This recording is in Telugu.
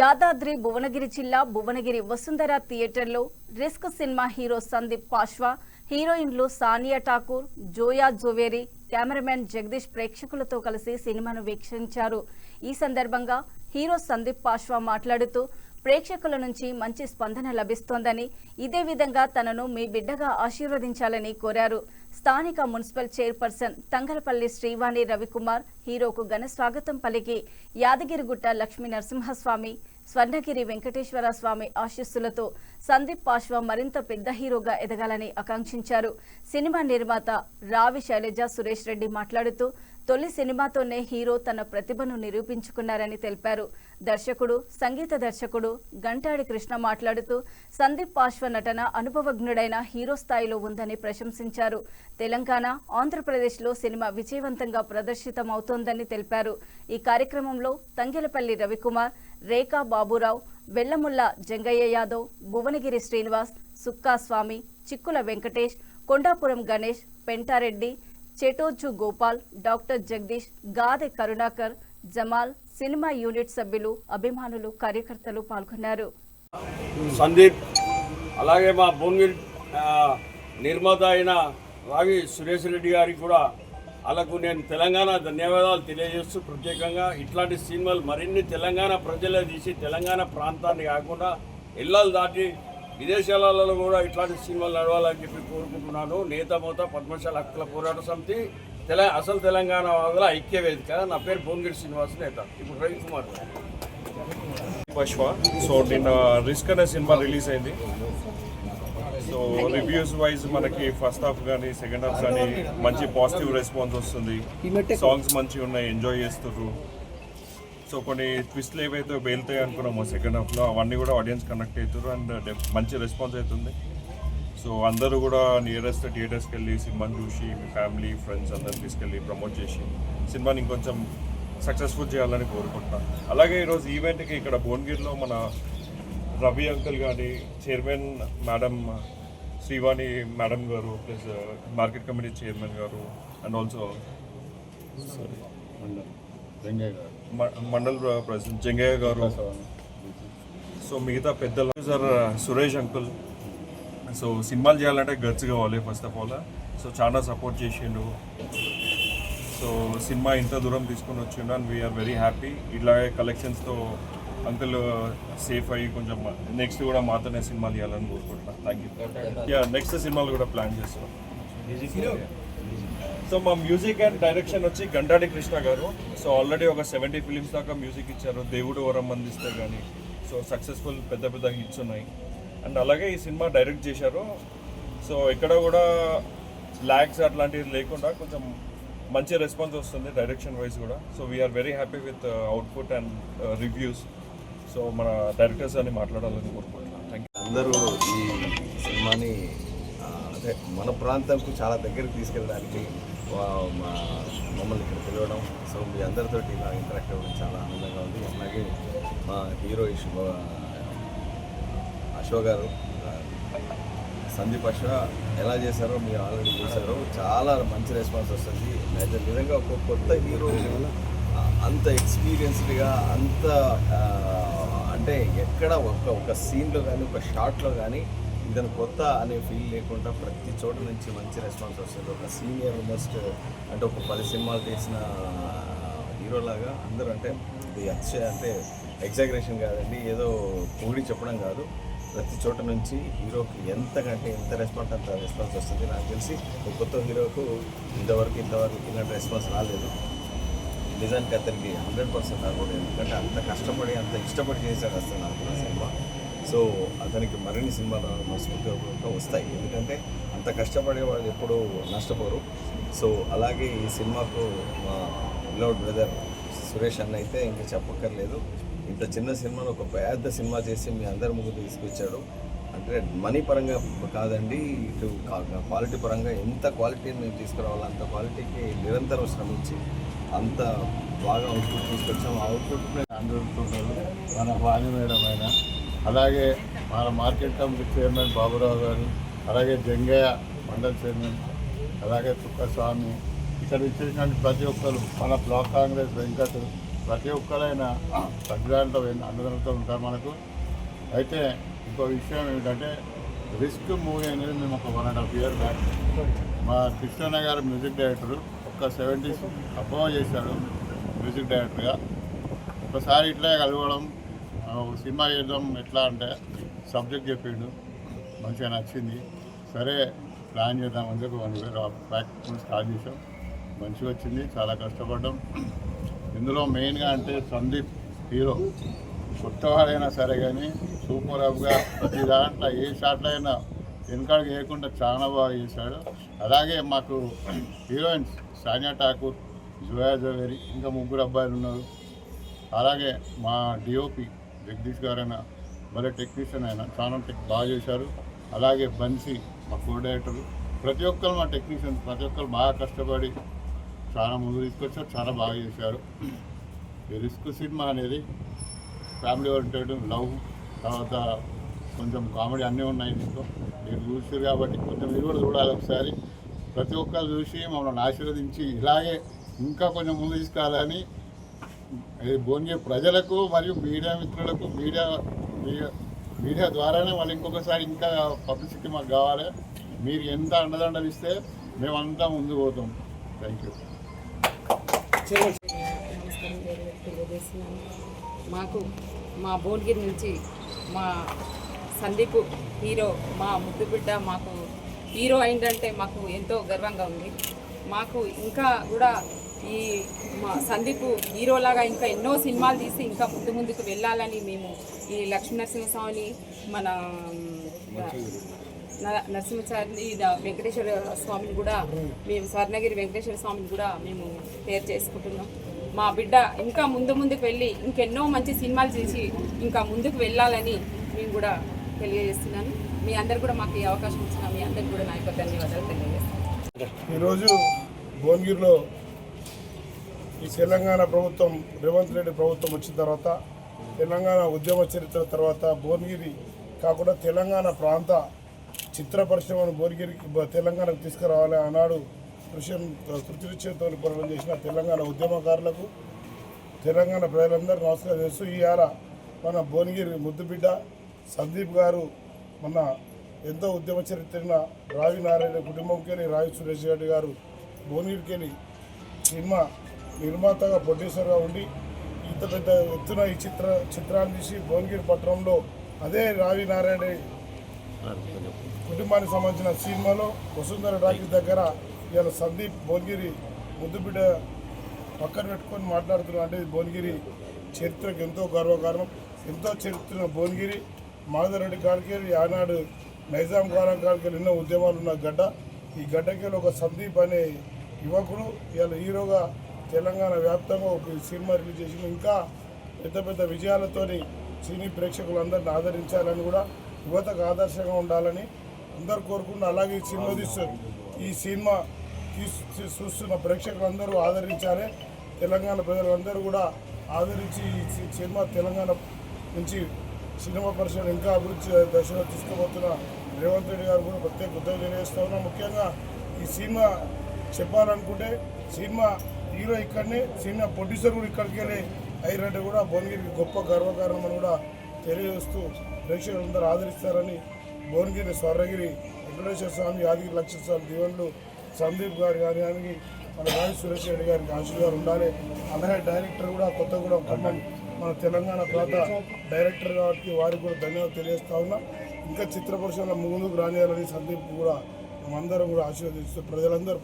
యాదాద్రి భువనగిరి జిల్లా భువనగిరి వసుంధర థియేటర్లో రిస్క్ సినిమా హీరో సందీప్ పాశ్వా, హీరోయిన్లు సానియా ఠాకూర్, జోయా జోవేరి, కెమెరామెన్ జగదీష్ ప్రేక్షకులతో కలిసి సినిమాను వీక్షించారు. ఈ సందర్భంగా హీరో సందీప్ పాశ్వా మాట్లాడుతూ ప్రేక్షకుల నుంచి మంచి స్పందన లభిస్తోందని, ఇదే విధంగా తనను మీ బిడ్డగా ఆశీర్వదించాలని కోరారు. స్థానిక మున్సిపల్ చైర్పర్సన్ తంగలపల్లి శ్రీవాణి రవికుమార్ హీరోకు ఘన స్వాగతం పలికి యాదగిరిగుట్ట లక్ష్మీ నరసింహస్వామి, స్వర్ణగిరి వెంకటేశ్వర స్వామి ఆశీస్సులతో సందీప్ పాశ్వా మరింత పెద్ద హీరోగా ఎదగాలని ఆకాంక్షించారు. సినిమా నిర్మాత రావి శైలజ సురేష్ రెడ్డి మాట్లాడుతూ తొలి సినిమాతోనే హీరో తన ప్రతిభను నిరూపించుకున్నారని తెలిపారు. దర్శకుడు, సంగీత దర్శకుడు గంటాడి కృష్ణ మాట్లాడుతూ సందీప్ పాశ్వా నటన అనుభవజ్ఞుడైన హీరో స్థాయిలో ఉందని ప్రశంసించారు. తెలంగాణ, ఆంధ్రప్రదేశ్లో సినిమా విజయవంతంగా ప్రదర్శితమవుతోందని తెలిపారు. ఈ కార్యక్రమంలో తంగెలపల్లి రవికుమార్, రేఖా బాబురావు, వెల్లముల్ల జంగయ్య యాదవ్, భువనగిరి శ్రీనివాస్, సుక్కా స్వామి, చిక్కుల వెంకటేష్, కొండాపురం గణేష్, పెంటారెడ్డి, చెటోజు గోపాల్, డాక్టర్ జగదీష్, గాదె కరుణాకర్, జమాల్, సినిమా యూనిట్ సభ్యులు, అభిమానులు, కార్యకర్తలు పాల్గొన్నారు. సందీప్ అలాగే మా భువనగిరి నిర్మాత అయిన రావి సురేష్ రెడ్డి గారికి కూడా వాళ్ళకు నేను తెలంగాణ ధన్యవాదాలు తెలియజేస్తూ, ప్రత్యేకంగా ఇట్లాంటి సినిమాలు మరిన్ని తెలంగాణ ప్రజలే తీసి తెలంగాణ ప్రాంతాన్ని కాకుండా ఇళ్ళలు దాటి విదేశాలలో కూడా ఇట్లాంటి సినిమాలు నడవాలని చెప్పి కోరుకుంటున్నాను. నేత మోత పద్మశాల హక్కుల పోరాట సమితి అసలు తెలంగాణ వాదుల ఐక్య వేదిక. నా పేరు భువనగిరి శ్రీనివాస్, నేత. ఇప్పుడు రవికుమార్ పాశ్వా. సో నిన్న రిస్క్ అనే సినిమా రిలీజ్ అయింది. సో రివ్యూస్ వైజ్ మనకి ఫస్ట్ హాఫ్ కానీ సెకండ్ హాఫ్ కానీ మంచి పాజిటివ్ రెస్పాన్స్ వస్తుంది. సాంగ్స్ మంచిగా ఉన్నాయి, ఎంజాయ్ చేస్తుర్రు. సో కొన్ని ట్విస్ట్లు ఏవైతే వెళ్తాయి అనుకున్నామో సెకండ్ హాఫ్లో అవన్నీ కూడా ఆడియన్స్ కనెక్ట్ అవుతారు అండ్ మంచి రెస్పాన్స్ అవుతుంది. సో అందరూ కూడా నియరెస్ట్ థియేటర్స్కి వెళ్ళి సినిమాని చూసి మీ ఫ్యామిలీ ఫ్రెండ్స్ అందరిని తీసుకెళ్ళి ప్రమోట్ చేసి సినిమాని ఇంకొంచెం సక్సెస్ఫుల్ చేయాలని కోరుకుంటున్నాను. అలాగే ఈరోజు ఈవెంట్కి ఇక్కడ భువనగిరిలో మన రవి అంకుల్ కానీ, చైర్మన్ మేడం శ్రీవాణి మేడం గారు, ప్లస్ మార్కెట్ కమిటీ చైర్మన్ గారు and also mandal president Jangaiah గారు, సో మిగతా పెద్దలు, సార్ సురేష్ అంకుల్. సో సినిమాలు చేయాలంటే గట్స్ కావాలి ఫస్ట్ ఆఫ్ ఆల్. సో చాలా సపోర్ట్ చేసిండు. సో సినిమా ఇంత దూరం తీసుకొని వచ్చిండు అండ్ వీఆర్ వెరీ హ్యాపీ. ఇలాగే కలెక్షన్స్తో అంకుల్ సేఫ్ అయ్యి కొంచెం నెక్స్ట్ కూడా మాతోనే సినిమాలు చేయాలని కోరుకుంటున్నాను. Thank you. నెక్స్ట్ సినిమాలు కూడా ప్లాన్ చేస్తున్నాం. సో మా మ్యూజిక్ అండ్ డైరెక్షన్ వచ్చి గంటాడి కృష్ణ గారు. సో ఆల్రెడీ ఒక 70 ఫిలిమ్స్ దాకా మ్యూజిక్ ఇచ్చారు. దేవుడు వరం అందిస్తే కానీ. సో సక్సెస్ఫుల్ పెద్ద పెద్ద హిట్స్ ఉన్నాయి. అండ్ అలాగే ఈ సినిమా డైరెక్ట్ చేశారు. సో ఇక్కడ కూడా ల్యాగ్స్ అట్లాంటివి లేకుండా కొంచెం మంచి రెస్పాన్స్ వస్తుంది డైరెక్షన్ వైజ్ కూడా. So we are very happy with output and reviews. So మన డైరెక్టర్స్ అని మాట్లాడాలని కోరుకుంటున్నాను. Thank you. అందరూ ఈ సినిమాని అదే మన ప్రాంతంకు చాలా దగ్గరికి తీసుకెళ్ళడానికి మమ్మల్ని ఇక్కడ పిలవడం, సో మీ అందరితోటి ఇలా ఇంటరాక్ట్ అవ్వడం చాలా ఆనందంగా ఉంది. అలాగే మా హీరో అశోక్ గారు, సందీప్ పాశ్వా ఎలా చేశారో మీరు ఆల్రెడీ చూశారో, చాలా మంచి రెస్పాన్స్ వస్తుంది. నిజంగా ఒక కొత్త హీరో అంత ఎక్స్పీరియన్స్డ్గా అంత అంటే ఎక్కడ ఒక సీన్లో కానీ ఒక షాట్లో కానీ ఇతను కొత్త అనే ఫీల్ లేకుండా ప్రతి చోట నుంచి మంచి రెస్పాన్స్ వస్తుంది. ఒక సీనియర్ ఆల్మోస్ట్ అంటే ఒక 10 సినిమాలు చేసిన హీరోలాగా అందరూ, అంటే ఇది అంటే ఎగ్జాగరేషన్ కాదండి, ఏదో పొగిడి చెప్పడం కాదు. ప్రతి చోట నుంచి హీరోకి ఎంత రెస్పాన్స్ అంత రెస్పాన్స్ వస్తుంది. నాకు తెలిసి ఒక కొత్త హీరోకు ఇంతవరకు ఇలాంటి రెస్పాన్స్ రాలేదు. నిజానికి అతనికి 100% రాకూడదు. ఎందుకంటే అంత కష్టపడి అంత ఇష్టపడి చేశాడు అసలు నాకు సినిమా. సో అతనికి మరిన్ని సినిమాలు మనస్ఫూర్తిగా వస్తాయి. ఎందుకంటే అంత కష్టపడే వాళ్ళు ఎప్పుడూ నష్టపోరు. సో అలాగే ఈ సినిమాకు మా విలౌడ్ బ్రదర్ సురేష్ అన్న అయితే ఇంకా చెప్పక్కర్లేదు. ఇంత చిన్న సినిమాను ఒక పెద్ద సినిమా చేసి మీ అందరి ముందు తీసుకొచ్చాడు. అంటే మనీ పరంగా కాదండి, ఇటు క్వాలిటీ పరంగా ఎంత క్వాలిటీని మేము తీసుకురావాలి అంత క్వాలిటీకి నిరంతరం శ్రమించి అంత బాగా అవుట్పుట్ తీసుకొచ్చాము. ఆ అవుట్పుట్ అందుకుంటారు మన వాణి మేడం అయిన, అలాగే మన మార్కెట్ కమిటీ చైర్మన్ బాబురావు గారు, అలాగే జంగయ్య మండల్ చైర్మన్, అలాగే సుక్కస్వామి, ఇక్కడ ఇచ్చేసినటువంటి ప్రతి ఒక్కరు, మన బ్లాక్ కాంగ్రెస్ వెంకట్, ప్రతి ఒక్కరైనా తగ్గిదాంట్లో అందరితో ఉంటారు మనకు. అయితే ఇంకో విషయం ఏమిటంటే రిస్క్ మూవీ అనేది మేము ఒక 1.5 year బ్యాక్ మా కృష్ణన్న గారు మ్యూజిక్ డైరెక్టర్ ఒక 70s అబ్బో చేశాడు మ్యూజిక్ డైరెక్టర్గా. ఒకసారి ఇట్లా కలవడం ఒక సినిమా చేద్దాం ఎట్లా అంటే సబ్జెక్ట్ చెప్పిండు, మంచిగా నచ్చింది. సరే ప్లాన్ చేద్దామని చెప్పి 1 year బ్యాక్ స్టార్ట్ చేసాం. మంచిగా వచ్చింది, చాలా కష్టపడ్డాం. ఇందులో మెయిన్గా అంటే సందీప్ హీరో కొత్తవాడైనా సరే కానీ సూపర్ అప్గా ప్రతి దాంట్లో ఏ షాట్లో అయినా వెనకాడికి వేయకుండా చాలా బాగా చేశాడు. అలాగే మాకు హీరోయిన్స్ సానియా ఠాకూర్, జోయా జవేరి, ఇంకా 3 అబ్బాయిలు ఉన్నారు. అలాగే మా డిఓపి జగదీష్ గారైనా భలే టెక్నీషియన్ అయినా చాలా బాగా చేశారు. అలాగే బన్సీ మా కో డైరెక్టర్, ప్రతి ఒక్కరు మా టెక్నీషియన్స్ ప్రతి ఒక్కరు బాగా కష్టపడి చాలా ముందు తీసుకొచ్చారు, చాలా బాగా చేశారు. ఈ రిస్క్ సినిమా అనేది ఫ్యామిలీ ఓరియంటెడ్, లవ్, తర్వాత కొంచెం కామెడీ అన్నీ ఉన్నాయి. దీంట్లో మీరు చూసారు కాబట్టి కొంచెం మీరు కూడా చూడాలి ఒకసారి. ప్రతి ఒక్కరు చూసి మమ్మల్ని ఆశీర్వదించి ఇలాగే ఇంకా కొంచెం ముందు తీసుకురావాలని భువనగిరి ప్రజలకు మరియు మీడియా మిత్రులకు మీడియా ద్వారానే వాళ్ళు ఇంకొకసారి ఇంకా పబ్లిసిటీ మాకు కావాలి. మీరు ఎంత అండదండలు ఇస్తే మేమంతా ముందుకు పోతాం. Thank you. నమస్కారం తెలియజేస్తున్నాను. మాకు మా భువనగిరి నుంచి మా సందీప్ హీరో, మా ముద్దు బిడ్డ మాకు హీరో అయిందంటే మాకు ఎంతో గర్వంగా ఉంది. మాకు ఇంకా కూడా ఈ మా సందీప్ హీరోలాగా ఇంకా ఎన్నో సినిమాలు తీసి ఇంకా ముందుకు వెళ్ళాలని మేము ఈ లక్ష్మీనరసింహస్వామిని, మన నరసింహచారి వెంకటేశ్వర స్వామిని కూడా మేము స్వర్ణగిరి వెంకటేశ్వర స్వామిని కూడా మేము పేరు చేసుకుంటున్నాం. మా బిడ్డ ఇంకా ముందుకు వెళ్ళి ఇంకెన్నో మంచి సినిమాలు చేసి ఇంకా ముందుకు వెళ్ళాలని మేము కూడా తెలియజేస్తున్నాను. మీ అందరు కూడా మాకు ఈ అవకాశం ఇచ్చిన మీ అందరికి కూడా నా యొక్క ధన్యవాదాలు తెలియజేస్తున్నాను. ఈరోజు భువనగిరిలో ఈ తెలంగాణ ప్రభుత్వం, రేవంత్ రెడ్డి ప్రభుత్వం వచ్చిన తర్వాత, తెలంగాణ ఉద్యమ చరిత్ర తర్వాత భువనగిరి కాకుండా తెలంగాణ ప్రాంత చిత్ర పరిశ్రమను భువనగిరికి తెలంగాణకు తీసుకురావాలి ఆనాడు కృతనిశ్చయంతో పోరాటం చేసిన తెలంగాణ ఉద్యమకారులకు, తెలంగాణ ప్రజలందరూ నమస్కారం చేస్తూ ఇవాళ మన భువనగిరి ముద్దుబిడ్డ సందీప్ గారు మన ఎంతో ఉద్యమ చరిత్ర రావి నారాయణ కుటుంబంకి వెళ్ళి రావి సురేష్ రెడ్డి గారు భువనగిరికి వెళ్ళి సినిమా నిర్మాతగా ప్రొడ్యూసర్గా ఉండి ఇంత పెద్ద ఎత్తున ఈ చిత్రాన్ని తీసి భువనగిరి పట్టణంలో అదే రావి నారాయణ కుటుంబానికి సంబంధించిన సినిమాలో వసుంధర టాకీస్ దగ్గర ఇవాళ సందీప్ భువనగిరి ముద్దుబిడ్డ పక్కన పెట్టుకొని మాట్లాడుతున్నాం. అంటే భువనగిరి చరిత్రకు ఎంతో గర్వకారణం. ఎంతో చరిత్ర భువనగిరి మాధవరెడ్డి కాడికి ఆనాడు నైజాం కాలం కాడికి ఎన్నో ఉద్యమాలు ఉన్న గడ్డ. ఈ గడ్డకి ఒక సందీప్ అనే యువకుడు ఇవాళ హీరోగా తెలంగాణ వ్యాప్తంగా ఒక సినిమా రిలీజ్ చేసి ఇంకా పెద్ద పెద్ద విజయాలతోని సినీ ప్రేక్షకులందరిని ఆదరించాలని కూడా యువతకు ఆదర్శంగా ఉండాలని అందరు కోరుకుంటున్నారు. అలాగే ఈ సినిమా చూస్తున్న ప్రేక్షకులందరూ ఆదరించాలి. తెలంగాణ ప్రజలందరూ కూడా ఆదరించి ఈ సినిమా తెలంగాణ నుంచి సినిమా పరిశ్రమ ఇంకా అభివృద్ధి దశలో తీసుకుపోతున్న రేవంత్ రెడ్డి గారు కూడా ప్రత్యేక కృతజ్ఞతలు తెలియజేస్తా ఉన్నాం. ముఖ్యంగా ఈ సినిమా చెప్పాలనుకుంటే సినిమా హీరో ఇక్కడనే, సినిమా ప్రొడ్యూసర్ కూడా ఇక్కడికి వెళ్ళి అయ్యారంటే కూడా భువనగిరికి గొప్ప గర్వకారణం అని కూడా తెలియజేస్తూ ప్రేక్షకులందరూ ఆదరిస్తారని భువనగిరి స్వర్ణగిరి వెంకటేశ్వర స్వామి, యాదగిరి లక్ష్మణ స్వామి దీవెనలు సందీప్ గారు కానీ మన రావి సురేష్ రెడ్డి గారికి ఆశీర్వాదాలు ఉండాలి. అలాగే డైరెక్టర్ కూడా కొత్తగూడెం ఖమ్మం మన తెలంగాణ ప్రాంత డైరెక్టర్ కాబట్టి వారికి కూడా ధన్యవాదాలు తెలియజేస్తా ఉన్నా. ఇంకా చిత్ర పరిశ్రమలో ముందుకు రానియాలని సందీప్ కూడా మేమందరం కూడా ఆశీర్వదిస్తూ ప్రజలందరూ